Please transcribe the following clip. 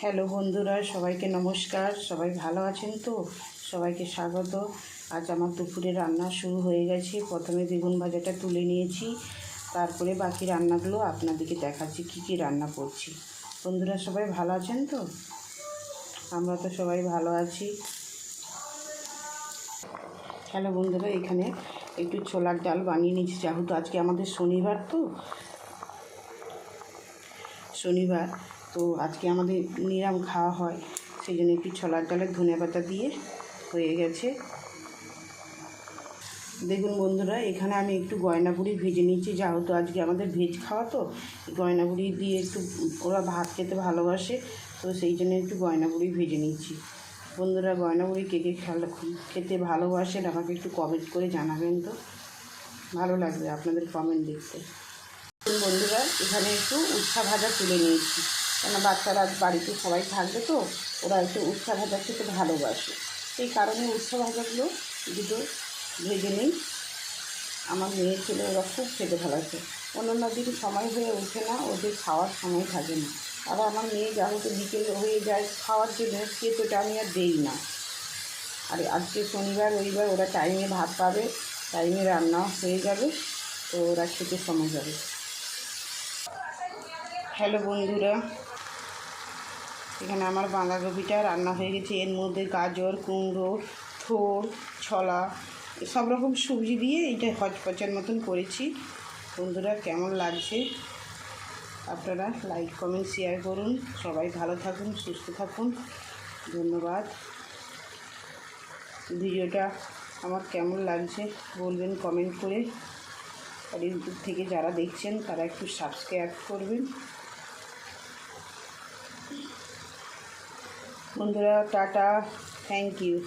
Hello বন্ধুরা, সবাইকে নমস্কার। সবাই ভালো আছেন তো? সবাইকে স্বাগত। আজ আমার দুপুরে রান্না শুরু হয়ে গেছে। প্রথমে বেগুন ভাজাটা তুলে নিয়েছি, তারপরে বাকি রান্নাগুলো আপনাদেরকে দেখাচ্ছি কী কী রান্না করছি। বন্ধুরা সবাই ভালো আছেন তো? আমরা তো সবাই ভালো আছি। হ্যালো বন্ধুরা, এখানে একটু ছোলার ডাল বানিয়ে নিয়েছি, যেহেতু আজকে আমাদের শনিবার তো আজকে আমাদের নিরাম খাওয়া হয়, সেই জন্য একটু ছোলার ডালে ধনেপাতা দিয়ে হয়ে গেছে। দেখুন বন্ধুরা, এখানে আমি একটু গয়না বড়ি ভেজে নিচ্ছি, যেহেতু আজকে আমাদের ভেজ খাওয়া, তো গয়না বড়ি দিয়ে একটু ওরা ভাত খেতে ভালোবাসে, তো সেই জন্য একটু গয়না বড়ি ভেজে নিচ্ছি। বন্ধুরা, গয়না বড়ি কে কে খেতে ভালোবাসেন আমাকে একটু কমেন্ট করে জানাবেন, তো ভালো লাগবে আপনাদের কমেন্ট দেখতে। বন্ধুরা, এখানে একটু উচ্ছা ভাজা তুলে নিয়েছি, কেন বাচ্চারা বাড়িতে সবাই থাকবে, তো ওরা একটু উচ্ছা ভাজা খেতে ভালোবাসে, সেই কারণে উচ্ছা ভাজাগুলো দুটো ভেজে নিই। আমার মেয়ে ছেলে ওরা খুব খেতে ভালোবাসে। অন্য দিন সময় হয়ে ওঠে না, ওদের খাওয়ার সময় থাকে না। আবার আমার মেয়ে যেহেতু বিকেল হয়ে যায় খাওয়ার জন্য, খেতেটা আমি আর দেই না। আর আজকে শনিবার রবিবার ওরা টাইমে ভাত পাবে, টাইমে রান্না হয়ে যাবে, তো ওরা খেতে সময় যাবে। হ্যালো বন্ধুরা, এখানে আমার বাঁধাকপিটা রান্না হয়ে গেছে। এর মধ্যে গাজর, কুমড়ো, থোড়, ছলা সব রকম সবজি দিয়ে এইটা হচপচের মতন করেছি। বন্ধুরা, কেমন লাগছে আপনারা লাইক কমেন্ট শেয়ার করুন। সবাই ভালো থাকুন, সুস্থ থাকুন। ধন্যবাদ। ভিডিওটা আমার কেমন লাগছে বলবেন কমেন্ট করে। আর ইউটিউব থেকে যারা দেখছেন তারা একটু সাবস্ক্রাইব করবেন। বন্ধুরা টাটা, থ্যাংক ইউ।